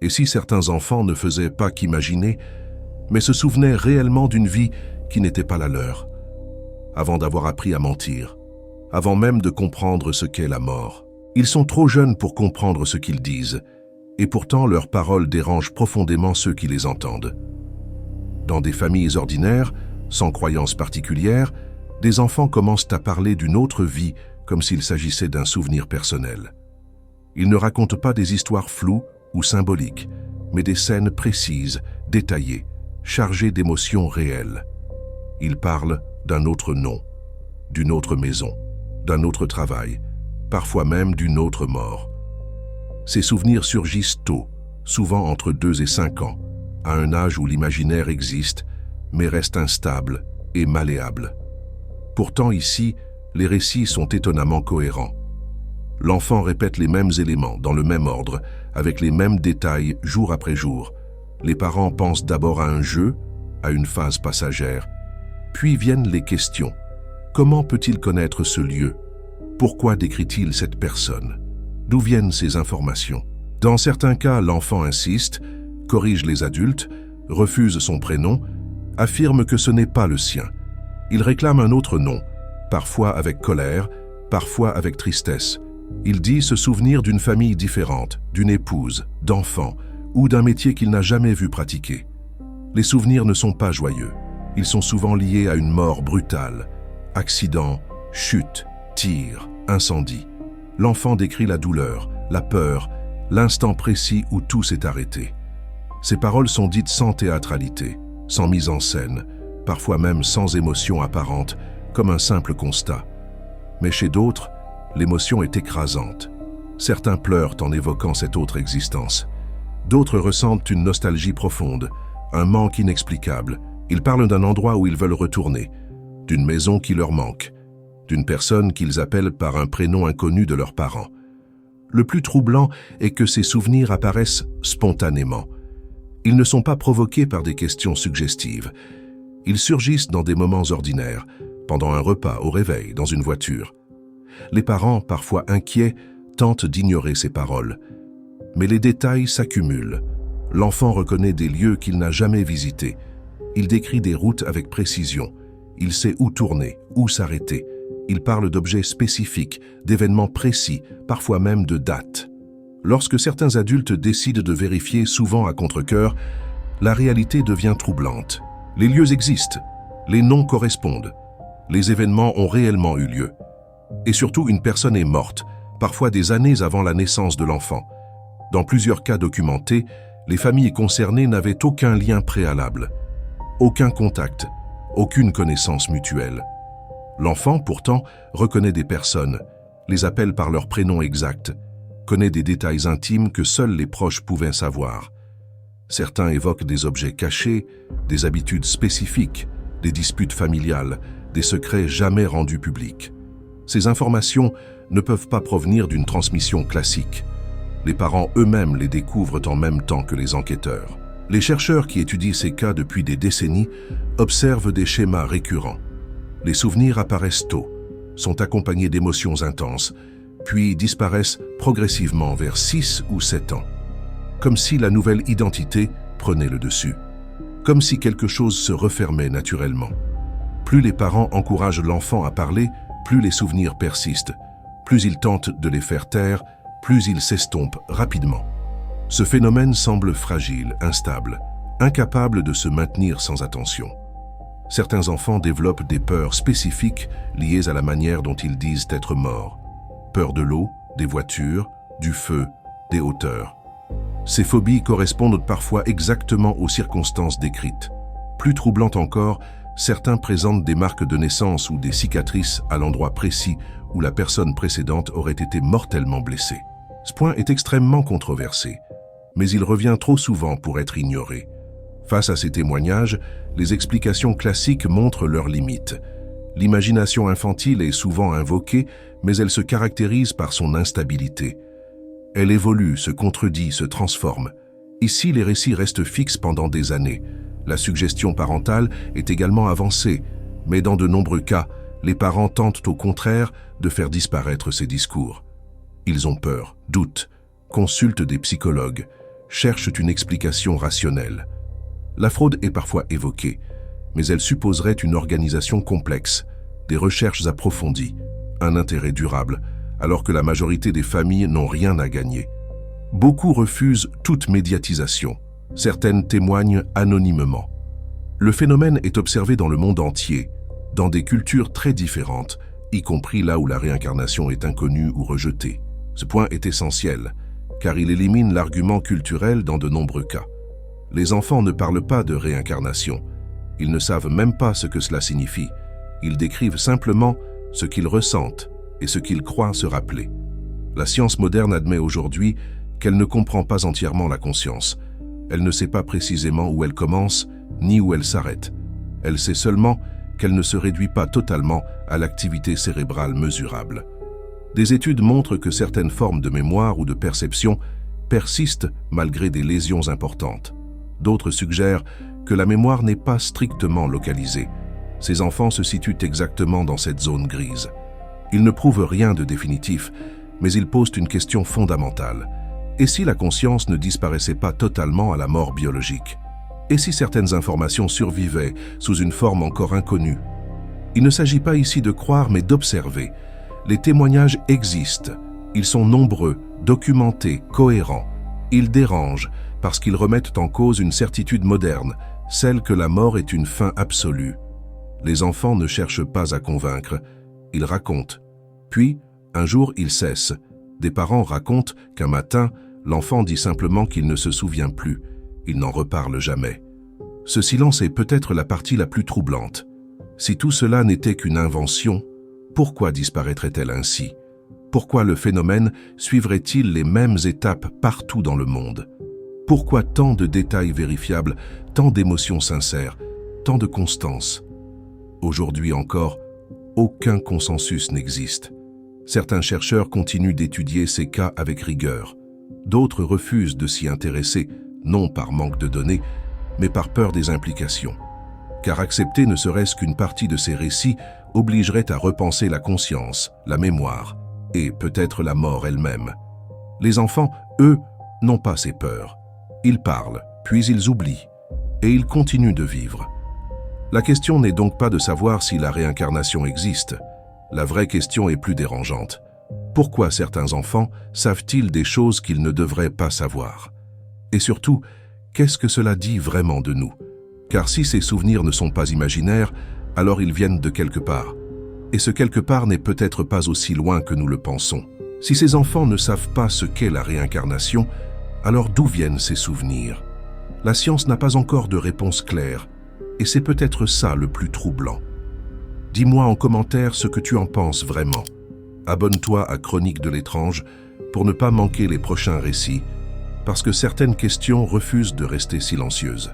Et si certains enfants ne faisaient pas qu'imaginer, mais se souvenaient réellement d'une vie qui n'était pas la leur, avant d'avoir appris à mentir, avant même de comprendre ce qu'est la mort. Ils sont trop jeunes pour comprendre ce qu'ils disent, et pourtant leurs paroles dérangent profondément ceux qui les entendent. Dans des familles ordinaires, sans croyances particulières, des enfants commencent à parler d'une autre vie comme s'il s'agissait d'un souvenir personnel. Ils ne racontent pas des histoires floues ou symboliques, mais des scènes précises, détaillées, chargées d'émotions réelles. Ils parlent d'un autre nom, d'une autre maison, d'un autre travail, parfois même d'une autre mort. Ces souvenirs surgissent tôt, souvent entre 2 et 5 ans, à un âge où l'imaginaire existe, mais reste instable et malléable. Pourtant ici, les récits sont étonnamment cohérents. L'enfant répète les mêmes éléments, dans le même ordre, avec les mêmes détails jour après jour. Les parents pensent d'abord à un jeu, à une phase passagère. Puis viennent les questions. Comment peut-il connaître ce lieu? Pourquoi décrit-il cette personne? D'où viennent ces informations? Dans certains cas, l'enfant insiste, corrige les adultes, refuse son prénom, affirme que ce n'est pas le sien. Il réclame un autre nom, parfois avec colère, parfois avec tristesse. Il dit se souvenir d'une famille différente, d'une épouse, d'enfants, ou d'un métier qu'il n'a jamais vu pratiquer. Les souvenirs ne sont pas joyeux. Ils sont souvent liés à une mort brutale. Accident, chute, tir, incendie. L'enfant décrit la douleur, la peur, l'instant précis où tout s'est arrêté. Ces paroles sont dites sans théâtralité, sans mise en scène, parfois même sans émotion apparente, comme un simple constat. Mais chez d'autres, l'émotion est écrasante. Certains pleurent en évoquant cette autre existence. D'autres ressentent une nostalgie profonde, un manque inexplicable. Ils parlent d'un endroit où ils veulent retourner, d'une maison qui leur manque, d'une personne qu'ils appellent par un prénom inconnu de leurs parents. Le plus troublant est que ces souvenirs apparaissent spontanément. Ils ne sont pas provoqués par des questions suggestives. Ils surgissent dans des moments ordinaires, pendant un repas, au réveil, dans une voiture. Les parents, parfois inquiets, tentent d'ignorer ces paroles. Mais les détails s'accumulent. L'enfant reconnaît des lieux qu'il n'a jamais visités. Il décrit des routes avec précision. Il sait où tourner, où s'arrêter. Il parle d'objets spécifiques, d'événements précis, parfois même de dates. Lorsque certains adultes décident de vérifier, souvent à contre-cœur, la réalité devient troublante. Les lieux existent, les noms correspondent, les événements ont réellement eu lieu. Et surtout, une personne est morte, parfois des années avant la naissance de l'enfant. Dans plusieurs cas documentés, les familles concernées n'avaient aucun lien préalable, aucun contact, aucune connaissance mutuelle. L'enfant, pourtant, reconnaît des personnes, les appelle par leur prénom exact, connaît des détails intimes que seuls les proches pouvaient savoir. Certains évoquent des objets cachés, des habitudes spécifiques, des disputes familiales, des secrets jamais rendus publics. Ces informations ne peuvent pas provenir d'une transmission classique. Les parents eux-mêmes les découvrent en même temps que les enquêteurs. Les chercheurs qui étudient ces cas depuis des décennies observent des schémas récurrents. Les souvenirs apparaissent tôt, sont accompagnés d'émotions intenses, puis disparaissent progressivement vers 6 ou 7 ans. Comme si la nouvelle identité prenait le dessus. Comme si quelque chose se refermait naturellement. Plus les parents encouragent l'enfant à parler, plus les souvenirs persistent. Plus ils tentent de les faire taire, plus ils s'estompent rapidement. Ce phénomène semble fragile, instable, incapable de se maintenir sans attention. Certains enfants développent des peurs spécifiques liées à la manière dont ils disent être morts. Peur de l'eau, des voitures, du feu, des hauteurs. Ces phobies correspondent parfois exactement aux circonstances décrites. Plus troublant encore, certains présentent des marques de naissance ou des cicatrices à l'endroit précis où la personne précédente aurait été mortellement blessée. Ce point est extrêmement controversé, mais il revient trop souvent pour être ignoré. Face à ces témoignages, les explications classiques montrent leurs limites. L'imagination infantile est souvent invoquée, mais elle se caractérise par son instabilité. Elle évolue, se contredit, se transforme. Ici, les récits restent fixes pendant des années. La suggestion parentale est également avancée, mais dans de nombreux cas, les parents tentent au contraire de faire disparaître ces discours. Ils ont peur, doutent, consultent des psychologues, cherchent une explication rationnelle. La fraude est parfois évoquée, mais elle supposerait une organisation complexe, des recherches approfondies, un intérêt durable, alors que la majorité des familles n'ont rien à gagner. Beaucoup refusent toute médiatisation. Certaines témoignent anonymement. Le phénomène est observé dans le monde entier, dans des cultures très différentes, y compris là où la réincarnation est inconnue ou rejetée. Ce point est essentiel, car il élimine l'argument culturel dans de nombreux cas. Les enfants ne parlent pas de réincarnation. Ils ne savent même pas ce que cela signifie. Ils décrivent simplement ce qu'ils ressentent et ce qu'ils croient se rappeler. La science moderne admet aujourd'hui qu'elle ne comprend pas entièrement la conscience. Elle ne sait pas précisément où elle commence, ni où elle s'arrête. Elle sait seulement qu'elle ne se réduit pas totalement à l'activité cérébrale mesurable. Des études montrent que certaines formes de mémoire ou de perception persistent malgré des lésions importantes. D'autres suggèrent que la mémoire n'est pas strictement localisée. Ces enfants se situent exactement dans cette zone grise. Ils ne prouvent rien de définitif, mais ils posent une question fondamentale. Et si la conscience ne disparaissait pas totalement à la mort biologique? Et si certaines informations survivaient sous une forme encore inconnue? Il ne s'agit pas ici de croire, mais d'observer. Les témoignages existent. Ils sont nombreux, documentés, cohérents. Ils dérangent parce qu'ils remettent en cause une certitude moderne, celle que la mort est une fin absolue. Les enfants ne cherchent pas à convaincre, ils racontent. Puis, un jour, ils cessent. Des parents racontent qu'un matin, l'enfant dit simplement qu'il ne se souvient plus. Il n'en reparle jamais. Ce silence est peut-être la partie la plus troublante. Si tout cela n'était qu'une invention, pourquoi disparaîtrait-elle ainsi? Pourquoi le phénomène suivrait-il les mêmes étapes partout dans le monde? Pourquoi tant de détails vérifiables, tant d'émotions sincères, tant de constance? Aujourd'hui encore, aucun consensus n'existe. Certains chercheurs continuent d'étudier ces cas avec rigueur. D'autres refusent de s'y intéresser, non par manque de données, mais par peur des implications. Car accepter ne serait-ce qu'une partie de ces récits obligerait à repenser la conscience, la mémoire, et peut-être la mort elle-même. Les enfants, eux, n'ont pas ces peurs. Ils parlent, puis ils oublient, et ils continuent de vivre. La question n'est donc pas de savoir si la réincarnation existe. La vraie question est plus dérangeante. Pourquoi certains enfants savent-ils des choses qu'ils ne devraient pas savoir? Et surtout, qu'est-ce que cela dit vraiment de nous? Car si ces souvenirs ne sont pas imaginaires, alors ils viennent de quelque part. Et ce quelque part n'est peut-être pas aussi loin que nous le pensons. Si ces enfants ne savent pas ce qu'est la réincarnation, alors d'où viennent ces souvenirs? La science n'a pas encore de réponse claire, et c'est peut-être ça le plus troublant. Dis-moi en commentaire ce que tu en penses vraiment. Abonne-toi à Chroniques de l'étrange pour ne pas manquer les prochains récits, parce que certaines questions refusent de rester silencieuses.